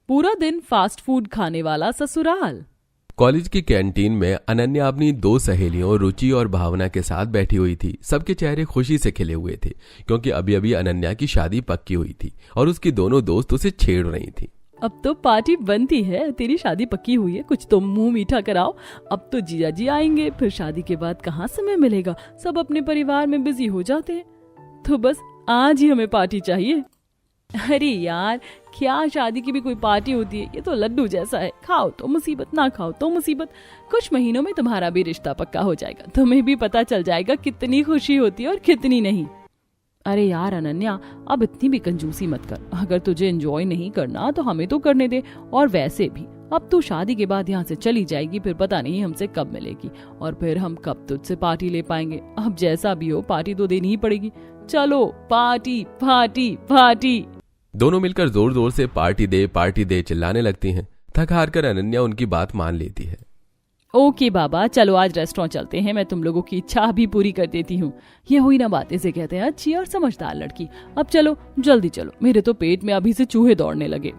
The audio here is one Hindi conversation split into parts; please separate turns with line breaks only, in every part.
पूरा दिन फास्ट फूड खाने वाला ससुराल।
कॉलेज की कैंटीन में अनन्या अपनी दो सहेलियों रुचि और भावना के साथ बैठी हुई थी। सबके चेहरे खुशी से खिले हुए थे क्योंकि अभी अभी अनन्या की शादी पक्की हुई थी और उसकी दोनों दोस्त उसे छेड़ रही थी।
अब तो पार्टी बनती है, तेरी शादी पक्की हुई है, कुछ तो मुंह मीठा कराओ। अब तो जीजा जी आएंगे, फिर शादी के बाद कहाँ समय मिलेगा, सब अपने परिवार में बिजी हो जाते हैं, तो बस आज ही हमें पार्टी चाहिए। अरे यार, क्या शादी की भी कोई पार्टी होती है? ये तो लड्डू जैसा है, खाओ तो मुसीबत, ना खाओ तो मुसीबत। कुछ महीनों में तुम्हारा भी रिश्ता पक्का हो जाएगा, तुम्हें भी पता चल जाएगा कितनी खुशी होती है और कितनी नहीं। अरे यार अनन्या, अब इतनी भी कंजूसी मत कर। अगर तुझे एंजॉय नहीं करना तो हमें तो करने दे। और वैसे भी अब तू शादी के बाद यहाँ से चली जाएगी, फिर पता नहीं हमसे कब मिलेगी और फिर हम कब तुझसे पार्टी ले पाएंगे। अब जैसा भी हो पार्टी तो देनी ही पड़ेगी। चलो पार्टी पार्टी पार्टी।
दोनों मिलकर जोर जोर से पार्टी दे चिल्लाने लगती हैं। थक हार कर अनन्या उनकी बात मान लेती है।
ओके बाबा, चलो आज रेस्टोरेंट चलते हैं, मैं तुम लोगों की इच्छा भी पूरी कर देती हूँ। ये हुई ना बातें से कहते हैं अच्छी और समझदार लड़की। अब चलो जल्दी चलो, मेरे तो पेट में अभी से चूहे दौड़ने लगे।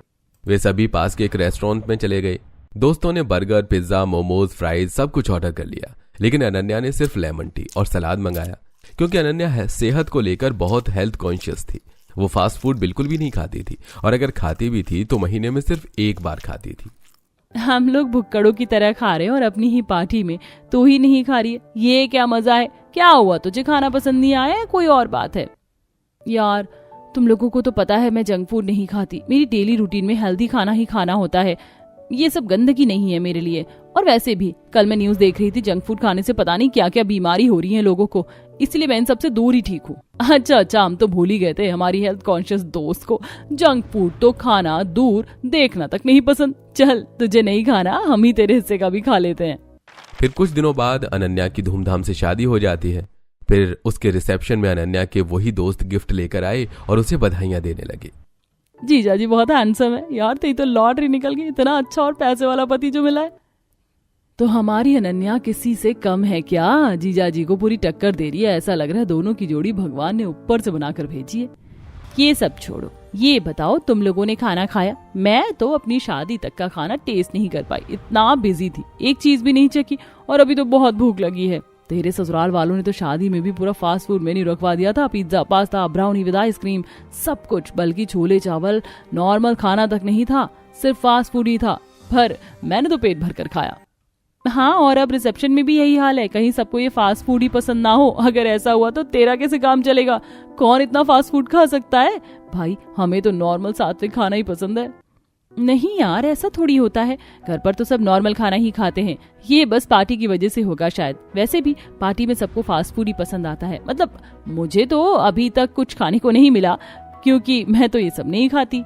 वे सभी पास के एक रेस्टोरेंट में चले गए। दोस्तों ने बर्गर, पिज्जा, मोमोज, फ्राइज सब कुछ ऑर्डर कर लिया, लेकिन अनन्या ने सिर्फ लेमन टी और सलाद मंगाया क्योंकि अनन्या सेहत को लेकर बहुत हेल्थ कॉन्शियस थी। वो फास्ट फूड बिल्कुल भी नहीं खाती थी और अगर खाती भी थी तो महीने में सिर्फ एक बार खाती थी।
हम लोग भुक्कड़ों की तरह खा रहे हैं और अपनी ही पार्टी में तू ही नहीं खा रही है, ये क्या मजा है? क्या हुआ, तुझे खाना पसंद नहीं आया है? कोई और बात है? यार तुम लोगों को तो पता है मैं जंक फूड नहीं खाती, मेरी डेली रूटीन में हेल्दी खाना ही खाना होता है, ये सब गंदगी नहीं है मेरे लिए। और वैसे भी कल मैं न्यूज देख रही थी, जंक फूड खाने से पता नहीं क्या क्या बीमारी हो रही है लोगों को, इसलिए मैं इन सबसे दूर ही ठीक हूँ। अच्छा, हम तो भूल ही गए थे हमारी हेल्थ कॉन्शियस दोस्त को। जंक फूड तो खाना दूर, देखना तक नहीं पसंद। चल तुझे नहीं खाना, हम ही तेरे हिस्से का भी खा लेते हैं।
फिर कुछ दिनों बाद अनन्या की धूमधाम से शादी हो जाती है। फिर उसके रिसेप्शन में अनन्या के वही दोस्त गिफ्ट लेकर आए और उसे बधाइयां देने लगे।
जीजा जी बहुत हैंडसम है यार, तेरी तो लॉटरी निकल गई, इतना अच्छा और पैसे वाला पति जो मिला है। तो हमारी अनन्या किसी से कम है क्या? जीजा जी को पूरी टक्कर दे रही है, ऐसा लग रहा है दोनों की जोड़ी भगवान ने ऊपर से बनाकर भेजी है। ये सब छोड़ो, ये बताओ तुम लोगों ने खाना खाया? मैं तो अपनी शादी तक का खाना टेस्ट नहीं कर पाई, इतना बिजी थी, एक चीज भी नहीं चखी और अभी तो बहुत भूख लगी है। तेरे ससुराल वालों ने तो शादी में भी पूरा फास्ट फूड मेन्यू रखवा दिया था, pizza, pasta, brownie with ice cream, सब कुछ, बल्कि छोले चावल, नॉर्मल खाना तक नहीं था, सिर्फ फास्ट फूड ही था। पर मैंने तो पेट भर कर खाया। हाँ, और अब रिसेप्शन में भी यही हाल है, कहीं सबको ये फास्ट फूड ही पसंद ना हो। अगर ऐसा हुआ तो तेरा कैसे काम चलेगा? कौन इतना फास्ट फूड खा सकता है? भाई हमें तो नॉर्मल सात्विक खाना ही पसंद है। नहीं यार, ऐसा थोड़ी होता है, घर पर तो सब नॉर्मल खाना ही खाते हैं, ये बस पार्टी की वजह से होगा शायद। वैसे भी पार्टी में सबको फास्ट फूड ही पसंद आता है, मतलब मुझे तो अभी तक कुछ खाने को नहीं मिला क्योंकि मैं तो ये सब नहीं खाती।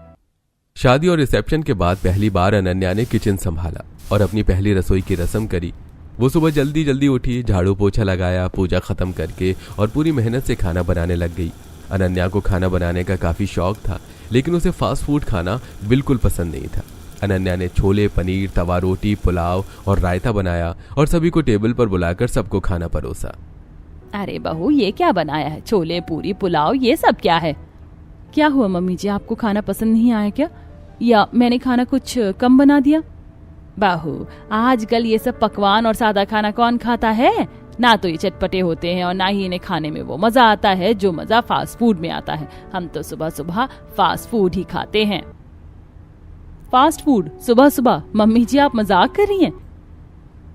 शादी और रिसेप्शन के बाद पहली बार अनन्या ने किचन संभाला और अपनी पहली रसोई की रस्म करी। वो सुबह जल्दी जल्दी उठी, झाड़ू पोछा लगाया, पूजा खत्म करके और पूरी मेहनत से खाना बनाने लग गई। अनन्या को खाना बनाने का काफी शौक था, लेकिन उसे फास्ट फूड खाना बिल्कुल पसंद नहीं था। अनन्या ने छोले, पनीर, तवा रोटी, पुलाव और रायता बनाया और सभी को टेबल पर बुलाकर सबको खाना परोसा।
अरे बहू, ये क्या बनाया है? छोले, पूरी, पुलाव, ये सब क्या है? क्या हुआ मम्मी जी, आपको खाना पसंद नहीं आया क्या? या मैंने खाना कुछ कम बना दिया? बहू, आजकल ये सब पकवान और सादा खाना कौन खाता है? ना तो ये चटपटे होते हैं और ना ही इन्हें खाने में वो मजा आता है जो मजा फास्ट फूड में आता है। हम तो सुबह सुबह फास्ट फूड ही खाते हैं। फास्ट फूड सुबह सुबह? मम्मी जी आप मजाक कर रही हैं?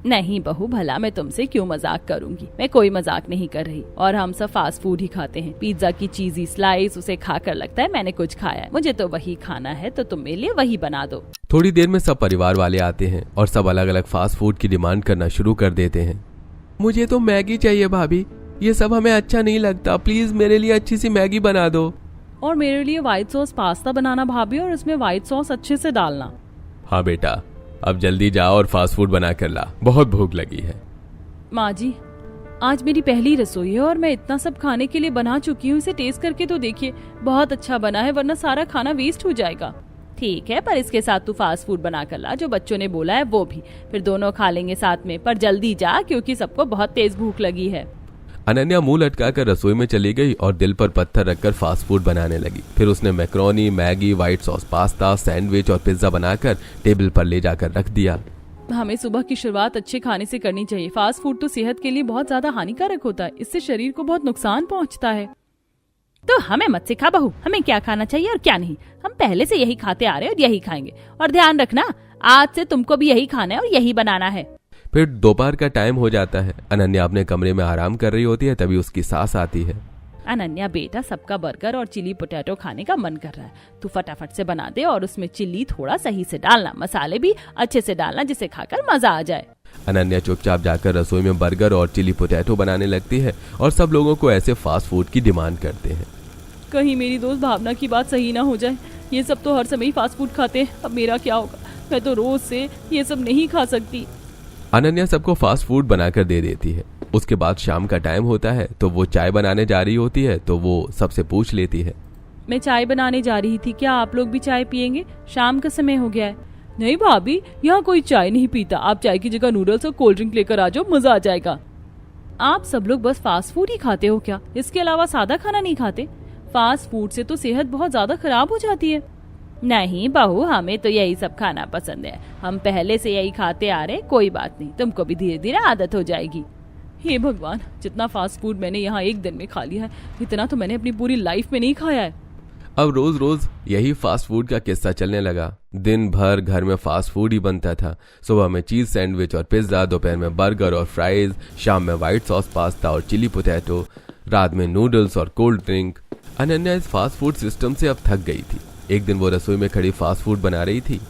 नहीं बहू, भला मैं तुमसे क्यों मजाक करूंगी, मैं कोई मजाक नहीं कर रही। और हम सब फास्ट फूड ही खाते हैं। पिज्जा की चीजी स्लाइस, उसे खाकर लगता है मैंने कुछ खाया है, मुझे तो वही खाना है, तो तुम मेरे लिए वही बना दो।
थोड़ी देर में सब परिवार वाले आते हैं और सब अलग अलग फास्ट फूड की डिमांड करना शुरू कर देते हैं। मुझे तो मैगी चाहिए भाभी, ये सब हमें अच्छा नहीं लगता, प्लीज मेरे लिए अच्छी सी मैगी बना दो।
और मेरे लिए व्हाइट सॉस पास्ता बनाना भाभी, और इसमें व्हाइट सॉस अच्छे से डालना।
हाँ बेटा, अब जल्दी जाओ और फास्ट फूड बना कर ला, बहुत भूख लगी है।
माँ जी, आज मेरी पहली रसोई है और मैं इतना सब खाने के लिए बना चुकी हूँ, इसे टेस्ट करके तो देखिए, बहुत अच्छा बना है, वरना सारा खाना वेस्ट हो जाएगा। ठीक है, पर इसके साथ तू फास्ट फूड बना कर ला, जो बच्चों ने बोला है वो भी, फिर दोनों खा लेंगे साथ में, पर जल्दी जा क्योंकि सबको बहुत तेज भूख लगी है।
अनन्या मुंह लटकाकर रसोई में चली गई और दिल पर पत्थर रखकर फास्ट फूड बनाने लगी। फिर उसने macaroni, Maggi, white sauce pasta, sandwich और पिज्जा बनाकर टेबल पर ले जाकर रख दिया।
हमें सुबह की शुरुआत अच्छे खाने से करनी चाहिए। फास्ट फूड तो सेहत के लिए बहुत ज्यादा हानिकारक होता है, इससे शरीर को बहुत नुकसान पहुंचता है।
तो हमें मत सिखा बहू, हमें क्या खाना चाहिए और क्या नहीं। हम पहले से यही खाते आ रहे हैं और यही खाएंगे। और ध्यान रखना, आज से तुमको भी यही खाना है और यही बनाना है।
फिर दोपहर का टाइम हो जाता है। अनन्या अपने कमरे में आराम कर रही होती है, तभी उसकी सास आती है।
अनन्या बेटा, सबका बर्गर और चिली पोटैटो खाने का मन कर रहा है, तू फटाफट से बना दे और उसमें चिली थोड़ा सही से डालना, मसाले भी अच्छे से डालना जिसे खाकर मजा आ जाए।
अनन्या चुपचाप जाकर रसोई में बर्गर और चिली पोटैटो बनाने लगती है और सब लोगों को ऐसे फास्ट फूड की डिमांड करते हैं।
कहीं मेरी दोस्त भावना की बात सही ना हो जाए। ये सब तो हर समय ही फास्ट फूड खाते हैं, अब मेरा क्या होगा? मैं तो रोज से ये सब नहीं खा सकती।
अनन्या सबको फास्ट फूड बनाकर दे देती है। उसके बाद शाम का टाइम होता है तो वो चाय बनाने जा रही होती है, तो वो सबसे पूछ लेती है,
मैं चाय बनाने जा रही थी, क्या आप लोग भी चाय पियेंगे? शाम का समय हो गया है। नहीं भाभी, यहाँ कोई चाय नहीं पीता, आप चाय की जगह नूडल्स और कोल्ड ड्रिंक लेकर आ जाओ, मजा आ जाएगा। आप सब लोग बस फास्ट फूड ही खाते हो क्या? इसके अलावा सादा खाना नहीं खाते? फास्ट फूड से तो सेहत बहुत ज्यादा खराब हो जाती है।
नहीं बहू, हमें तो यही सब खाना पसंद है, हम पहले से यही खाते आ रहे। कोई बात नहीं, तुमको भी धीरे धीरे आदत हो जाएगी।
हे भगवान, जितना फास्ट फूड मैंने यहाँ एक दिन में खा लिया है, इतना तो मैंने अपनी पूरी लाइफ में नहीं खाया है।
अब रोज रोज यही फास्ट फूड का किस्सा चलने लगा। दिन भर घर में फास्ट फूड ही बनता था। सुबह में चीज सैंडविच और पिज्जा, दोपहर में बर्गर और फ्राइज, शाम में व्हाइट सॉस पास्ता और चिली पोटैटो, रात में नूडल्स और कोल्ड ड्रिंक। अनन्या इस फास्ट फूड सिस्टम से अब थक गई थी। एक दिन वो रसोई में खड़ी फास्ट फूड बना रही थी।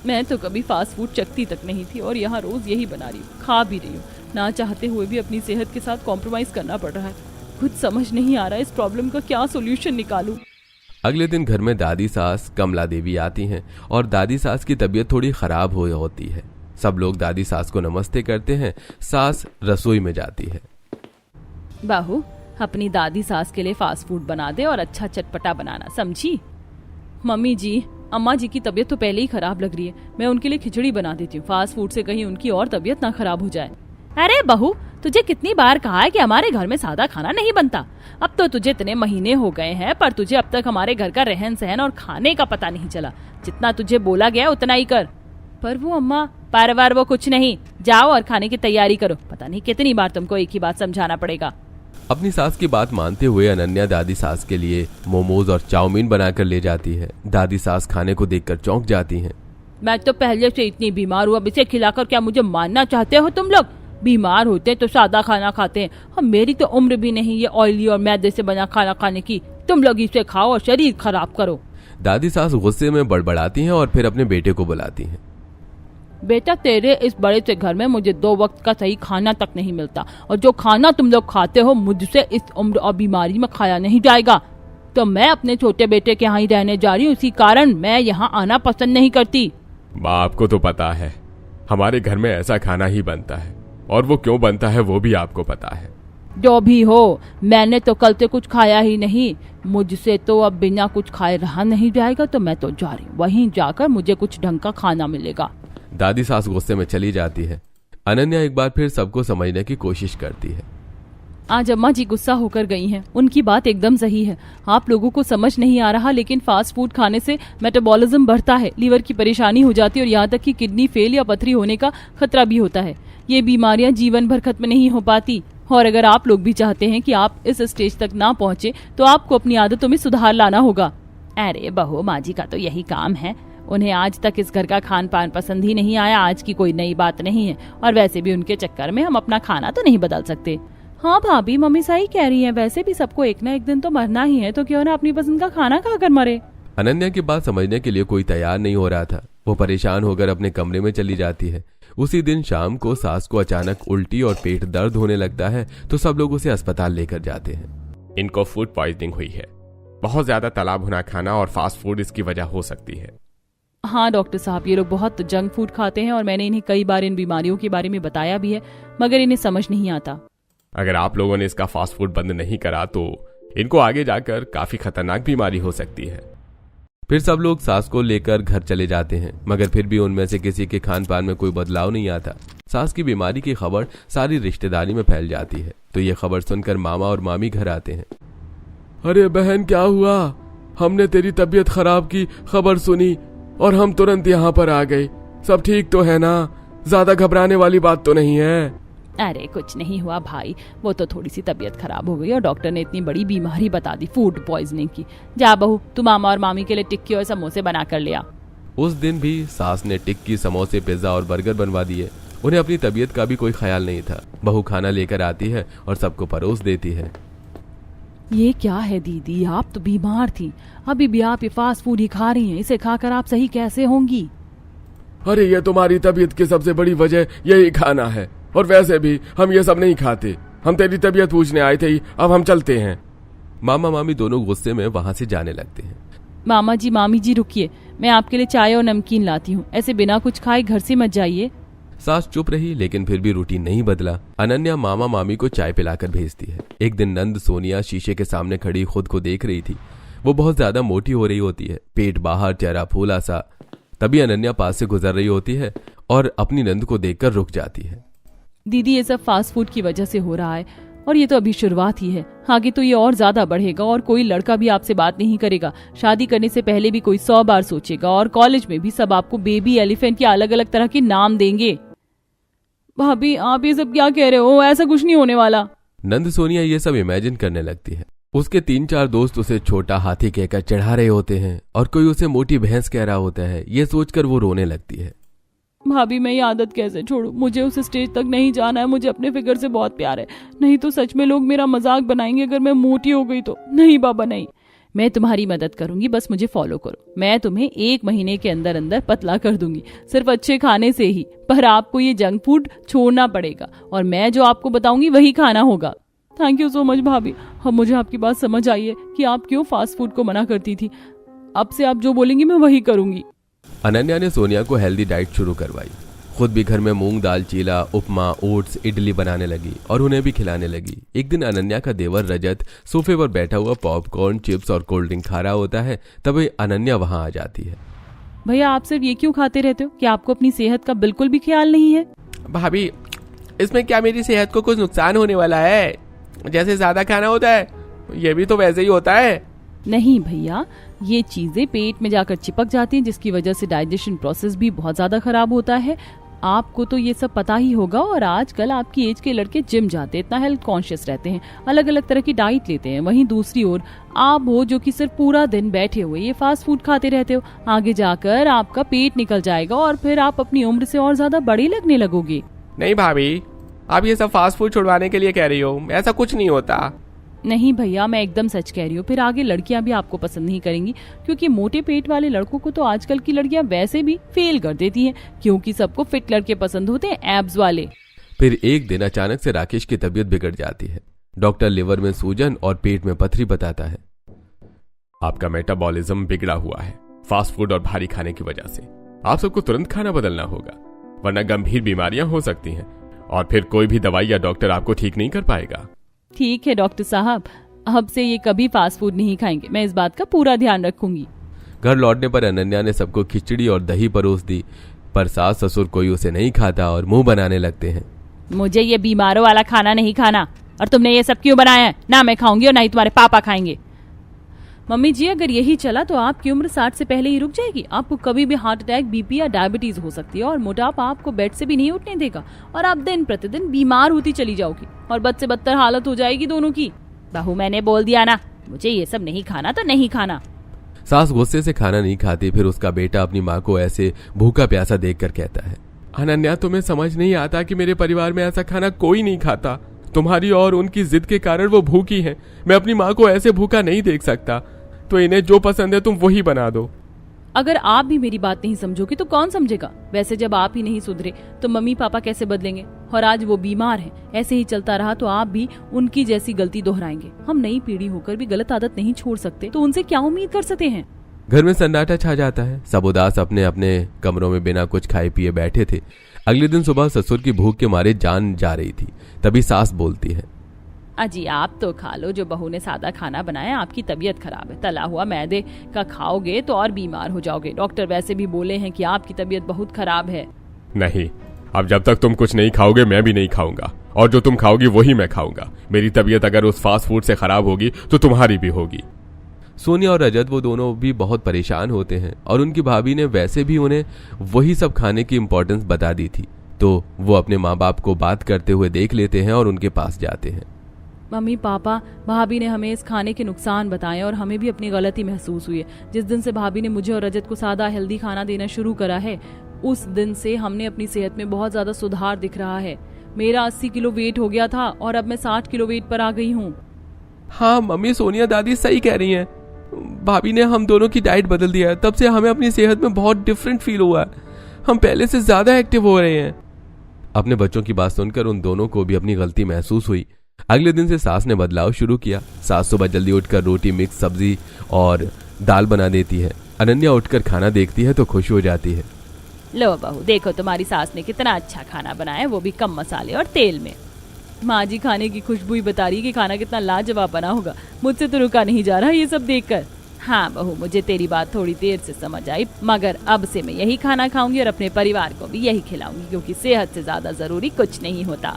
मैं तो कभी फास्ट फूड चखती तक नहीं थी और यहाँ रोज यही बना रही हूँ, खा भी रही हूँ। ना चाहते हुए भी अपनी सेहत के साथ कॉम्प्रोमाइज करना पड़ रहा है। कुछ समझ नहीं आ रहा है इस प्रॉब्लम का क्या सोल्यूशन निकालूं।
अगले दिन घर में दादी सास कमला देवी आती हैं और दादी सास की तबीयत थोड़ी खराब हो होती है। सब लोग दादी सास को नमस्ते करते हैं। सास रसोई में जाती है।
बाहू, अपनी दादी सास के लिए फास्ट फूड बना दे और अच्छा चटपटा बनाना, समझी? मम्मी जी, अम्मा जी की तबीयत तो पहले ही खराब लग रही है, मैं उनके लिए खिचड़ी बना देती हूँ। फास्ट फूड से कहीं उनकी और तबीयत ना खराब हो जाए।
अरे बहू, तुझे कितनी बार कहा है कि हमारे घर में सादा खाना नहीं बनता। अब तो तुझे इतने महीने हो गए हैं, पर तुझे अब तक हमारे घर का रहन सहन और खाने का पता नहीं चला। जितना तुझे बोला गया उतना ही कर।
पर वो अम्मा,
परवर वो कुछ नहीं, जाओ और खाने की तैयारी करो। पता नहीं कितनी बार तुमको एक ही बात समझाना पड़ेगा।
अपनी सास की बात मानते हुए अनन्या दादी सास के लिए मोमोज और चाउमीन बनाकर ले जाती है। दादी सास खाने को देखकर चौंक जाती हैं।
मैं तो पहले से इतनी बीमार हूँ, अब इसे खिलाकर क्या मुझे मानना चाहते हो तुम लोग? बीमार होते तो सादा खाना खाते हैं, हम मेरी तो उम्र भी नहीं ये ऑयली और मैदे से बना खाना खाने की। तुम लोग इसे खाओ और शरीर खराब करो।
दादी सास गुस्से में बड़बड़ाती हैं और फिर अपने बेटे को बुलाती हैं।
बेटा, तेरे इस बड़े से घर में मुझे 2 वक्त का सही खाना तक नहीं मिलता, और जो खाना तुम लोग खाते हो मुझसे इस उम्र और बीमारी में खाया नहीं जाएगा। तो मैं अपने छोटे बेटे के यहाँ ही रहने जा रही हूँ, इसी कारण मैं यहाँ आना पसंद नहीं करती।
माँ, आपको तो पता है हमारे घर में ऐसा खाना ही बनता है, और वो क्यों बनता है वो भी आपको पता है।
जो भी हो, मैंने तो कल से कुछ खाया ही नहीं, मुझसे तो अब बिना कुछ खाए रहा नहीं जाएगा। तो मैं तो जा रही हूँ, वहीं जाकर मुझे कुछ ढंग का खाना मिलेगा।
दादी सास गुस्से में चली जाती है। अनन्या एक बार फिर सबको समझने की कोशिश करती है।
आज अम्मा जी गुस्सा होकर गई हैं, उनकी बात एकदम सही है। आप लोगों को समझ नहीं आ रहा, लेकिन फास्ट फूड खाने से मेटाबॉलिज्म बढ़ता है, लीवर की परेशानी हो जाती है और यहाँ तक कि किडनी फेल या पथरी होने का खतरा भी होता है। ये बीमारियां जीवन भर खत्म नहीं हो पाती। और अगर आप लोग भी चाहते हैं कि आप इस स्टेज तक ना पहुंचे, तो आपको अपनी आदतों में सुधार लाना होगा।
अरे बहू, माँ जी का तो यही काम है। उन्हें आज तक इस घर का खान पान पसंद ही नहीं आया। आज की कोई नई बात नहीं है, और वैसे भी उनके चक्कर में हम अपना खाना तो नहीं बदल सकते।
हाँ भाभी, मम्मी सही कह रही है। वैसे भी सबको एक ना एक दिन तो मरना ही है, तो क्यों ना अपनी पसंद का खाना खाकर मरे।
अनन्या की बात समझने के लिए कोई तैयार नहीं हो रहा था। वो परेशान होकर अपने कमरे में चली जाती है। उसी दिन शाम को सास को अचानक उल्टी और पेट दर्द होने लगता है, तो सब लोग उसे अस्पताल लेकर जाते हैं।
इनको फूड पॉइजनिंग हुई है। बहुत ज्यादा तला भुना खाना और फास्ट फूड इसकी वजह हो सकती है।
हाँ डॉक्टर साहब, ये लोग बहुत जंक फूड खाते हैं और मैंने इन्हें कई बार इन बीमारियों के बारे में बताया भी है, मगर इन्हें समझ नहीं आता।
अगर आप लोगों ने इसका फास्ट फूड बंद नहीं करा तो इनको आगे जाकर काफी खतरनाक बीमारी हो सकती है।
फिर सब लोग सास को लेकर घर चले जाते हैं, मगर फिर भी उनमें से किसी के खान पान में कोई बदलाव नहीं आता। सास की बीमारी की खबर सारी रिश्तेदारी में फैल जाती है। तो ये खबर सुनकर मामा और मामी घर आते हैं।
अरे बहन, क्या हुआ? हमने तेरी तबीयत खराब की खबर सुनी और हम तुरंत यहाँ पर आ गए। सब ठीक तो है ना? ज्यादा घबराने वाली बात तो नहीं है?
अरे कुछ नहीं हुआ भाई, वो तो थोड़ी सी तबीयत खराब हो गई और डॉक्टर ने इतनी बड़ी बीमारी बता दी, फूड पॉइजनिंग की। जा बहू, तू मामा और मामी के लिए टिक्की और समोसे बना कर ले आ।
उस दिन भी सास ने टिक्की, समोसे, पिज्जा और बर्गर बनवा दिए। उन्हें अपनी तबीयत का भी कोई ख्याल नहीं था। बहू खाना लेकर आती है और सबको परोस देती है।
ये क्या है दीदी, आप तो बीमार थी, अभी भी आप ये फास्ट फूड ही खा रही हैं। इसे खाकर आप सही कैसे होंगी?
अरे ये तुम्हारी तबीयत की सबसे बड़ी वजह यही खाना है, और वैसे भी हम ये सब नहीं खाते। हम तेरी तबीयत पूछने आए थे, अब हम चलते हैं।
मामा मामी दोनों गुस्से में वहां से जाने लगते हैं।
मामा जी, मामी जी रुकिए, मैं आपके लिए चाय और नमकीन लाती हूँ। ऐसे बिना कुछ खाए घर से मत जाइए।
सास चुप रही, लेकिन फिर भी रूटीन नहीं बदला। अनन्या मामा मामी को चाय पिलाकर भेजती है। एक दिन नंद सोनिया शीशे के सामने खड़ी खुद को देख रही थी। वो बहुत ज्यादा मोटी हो रही होती है, पेट बाहर, चेहरा फूला सा। तभी अनन्या पास से गुजर रही होती है और अपनी नंद को देखकर रुक जाती है।
दीदी, ये सब फास्ट फूड की वजह से हो रहा है और ये तो अभी शुरुआत ही है। आगे तो ये और ज्यादा बढ़ेगा और कोई लड़का भी आपसे बात नहीं करेगा। शादी करने से पहले भी कोई 100 बार सोचेगा और कॉलेज में भी सब आपको बेबी, एलिफेंट या अलग अलग तरह के नाम देंगे। भाभी, आप ये सब क्या कह रहे हो? ऐसा कुछ नहीं होने वाला।
नंद सोनिया ये सब इमेजिन करने लगती है। उसके 3-4 दोस्त उसे छोटा हाथी कहकर चढ़ा रहे होते हैं और कोई उसे मोटी भैंस कह रहा होता है। ये सोचकर वो रोने लगती है।
भाभी, मैं ये आदत कैसे छोड़ूं? मुझे उस स्टेज तक नहीं जाना है। मुझे अपने फिगर से बहुत प्यार है, नहीं तो सच में लोग मेरा मजाक बनाएंगे अगर मैं मोटी हो गई तो। नहीं बाबा नहीं, मैं तुम्हारी मदद करूंगी, बस मुझे फॉलो करो। मैं तुम्हें 1 महीने के अंदर अंदर पतला कर दूंगी, सिर्फ अच्छे खाने से ही। पर आपको ये जंक फूड छोड़ना पड़ेगा और मैं जो आपको बताऊंगी वही खाना होगा। थैंक यू सो मच भाभी। अब मुझे आपकी बात समझ आई है कि आप क्यों फास्ट फूड को मना करती थी। अब से आप जो बोलेंगी मैं वही करूंगी।
अनन्या ने सोनिया को हेल्दी डाइट शुरू करवाई। खुद भी घर में मूंग दाल चीला, उपमा, ओट्स, इडली बनाने लगी और उन्हें भी खिलाने लगी। एक दिन अनन्या का देवर रजत सोफे पर बैठा हुआ पॉपकॉर्न, चिप्स और कोल्ड ड्रिंक खा रहा होता है। तभी अनन्या वहां आ जाती है।
भैया, आप सिर्फ ये क्यों खाते रहते हो? क्या आपको अपनी सेहत का बिल्कुल भी ख्याल नहीं है?
भाभी, इसमें क्या मेरी सेहत को कुछ नुकसान होने वाला है? जैसे ज्यादा खाना होता है ये भी तो वैसे ही होता है।
नहीं भैया, ये चीजें पेट में जाकर चिपक जाती हैं, जिसकी वजह से डाइजेशन प्रोसेस भी बहुत ज्यादा खराब होता है। आपको तो ये सब पता ही होगा। और आजकल आपकी एज के लड़के जिम जाते हैं, इतना हेल्थ कॉन्शियस रहते हैं, अलग अलग तरह की डाइट लेते हैं। वहीं दूसरी ओर आप हो जो कि सिर्फ पूरा दिन बैठे हुए ये फास्ट फूड खाते रहते हो। आगे जाकर आपका पेट निकल जाएगा और फिर आप अपनी उम्र से और ज्यादा बड़े लगने लगोगे।
नहीं भाभी, आप ये सब फास्ट फूड छुड़वाने के लिए कह रही हो, ऐसा कुछ नहीं होता।
नहीं भैया, मैं एकदम सच कह रही हूँ। फिर आगे लड़कियां भी आपको पसंद नहीं करेंगी, क्योंकि मोटे पेट वाले लड़कों को तो आजकल की लड़कियां वैसे भी फेल कर देती हैं, क्योंकि सबको फिट लड़के पसंद होते हैं, एब्स वाले।
फिर एक दिन अचानक से राकेश की तबीयत बिगड़ जाती है। डॉक्टर लिवर में सूजन और पेट में पथरी बताता है।
आपका मेटाबॉलिज्म बिगड़ा हुआ है फास्ट फूड और भारी खाने की वजह से। आप सबको तुरंत खाना बदलना होगा, वरना गंभीर बीमारियां हो सकती हैं और फिर कोई भी दवाई या डॉक्टर आपको ठीक नहीं कर पाएगा।
ठीक है डॉक्टर साहब, अब से ये कभी फास्ट फूड नहीं खाएंगे। मैं इस बात का पूरा ध्यान रखूंगी।
घर लौटने पर अनन्या ने सबको खिचड़ी और दही परोस दी, पर सास ससुर कोई उसे नहीं खाता और मुंह बनाने लगते हैं।
मुझे ये बीमारों वाला खाना नहीं खाना, और तुमने ये सब क्यों बनाया है? ना मैं खाऊंगी और ना ही तुम्हारे पापा खाएंगे।
मम्मी जी, अगर यही चला तो आपकी उम्र 60 से पहले ही रुक जाएगी। आपको कभी भी हार्ट अटैक, बीपी या डायबिटीज हो सकती है और मोटापा आपको बेड से भी नहीं उठने देगा और आप दिन प्रतिदिन बीमार होती चली जाओगी और बद से बदतर हालत हो जाएगी दोनों की।
बहू, मैंने बोल दिया ना, मुझे ये सब नहीं खाना तो नहीं खाना।
सास गुस्से से खाना नहीं खाती। फिर उसका बेटा अपनी माँ को ऐसे भूखा प्यासा देखकर कहता है,
अनन्या, तुम्हें समझ नहीं आता कि मेरे परिवार में ऐसा खाना कोई नहीं खाता। तुम्हारी और उनकी जिद के कारण वो भूखी है। मैं अपनी माँ को ऐसे भूखा नहीं देख सकता, तो इन्हें जो पसंद है तुम वही बना दो।
अगर आप भी मेरी बात नहीं समझोगे तो कौन समझेगा? वैसे जब आप ही नहीं सुधरे तो मम्मी पापा कैसे बदलेंगे? और आज वो बीमार हैं। ऐसे ही चलता रहा तो आप भी उनकी जैसी गलती दोहराएंगे। हम नई पीढ़ी होकर भी गलत आदत नहीं छोड़ सकते, तो उनसे क्या उम्मीद कर सकते हैं?
घर में सन्नाटा छा जाता है। सब उदास अपने अपने कमरों में बिना कुछ खाए पिए बैठे थे। अगले दिन सुबह ससुर की भूख के मारे जान जा रही थी। तभी सास बोलती है,
अजी आप तो खा लो, जो बहू ने सादा खाना बनाया। आपकी तबीयत खराब है, तला हुआ मैदे का खाओगे तो और बीमार हो जाओगे। डॉक्टर वैसे भी बोले हैं कि आपकी तबीयत बहुत खराब है।
नहीं, अब जब तक तुम कुछ नहीं खाओगे मैं भी नहीं खाऊंगा, और जो तुम खाओगी वही मैं खाऊंगा। मेरी तबीयत अगर उस फास्ट फूड से खराब होगी तो तुम्हारी भी होगी।
सोनिया और रजत वो दोनों भी बहुत परेशान होते हैं और उनकी भाभी ने वैसे भी उन्हें वही सब खाने की इम्पोर्टेंस बता दी थी, तो वो अपने माँ बाप को बात करते हुए देख लेते हैं और उनके पास जाते हैं।
मम्मी पापा, भाभी ने हमें इस खाने के नुकसान बताए और हमें भी अपनी गलती महसूस हुई है। जिस दिन से भाभी ने मुझे और रजत को सादा हेल्दी खाना देना शुरू करा है, उस दिन से हमने अपनी सेहत में बहुत ज्यादा सुधार दिख रहा है। मेरा 80 किलो वेट हो गया था और अब मैं 60 किलो वेट पर आ गई हूँ।
हाँ मम्मी, सोनिया दादी सही कह रही हैं। भाभी ने हम दोनों की डाइट बदल दिया है, तब से हमें अपनी सेहत में बहुत डिफरेंट फील हुआ है। हम पहले से ज्यादा एक्टिव हो रहे हैं।
अपने बच्चों की बात सुनकर उन दोनों को भी अपनी गलती महसूस हुई। अगले दिन से सास ने बदलाव शुरू किया। सास सुबह जल्दी उठकर रोटी, मिक्स सब्जी और दाल बना देती है। अनन्या उठकर खाना देखती है तो खुश हो जाती है।
लो बहू, देखो तुम्हारी सास ने कितना अच्छा खाना बनाया, वो भी कम मसाले और तेल में।
माँ जी खाने की खुशबू ही बता रही कि खाना कितना लाजवाब बना होगा। मुझसे तो रुका नहीं जा रहा ये सब देखकर।
हाँ बहू, मुझे तेरी बात थोड़ी देर से समझ आई, मगर अब से मैं यही खाना खाऊंगी और अपने परिवार को भी यही खिलाऊंगी, क्योंकि सेहत से ज्यादा जरूरी कुछ नहीं होता।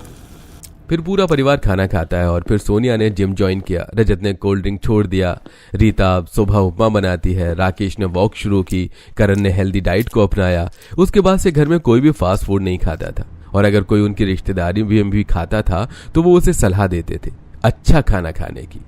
फिर पूरा परिवार खाना खाता है और फिर सोनिया ने जिम ज्वाइन किया। रजत ने कोल्ड ड्रिंक छोड़ दिया। रीता सुबह उपमा बनाती है। राकेश ने वॉक शुरू की। करण ने हेल्दी डाइट को अपनाया। उसके बाद से घर में कोई भी फास्ट फूड नहीं खाता था, और अगर कोई उनकी रिश्तेदारी भी खाता था तो वो उसे सलाह देते थे अच्छा खाना खाने की।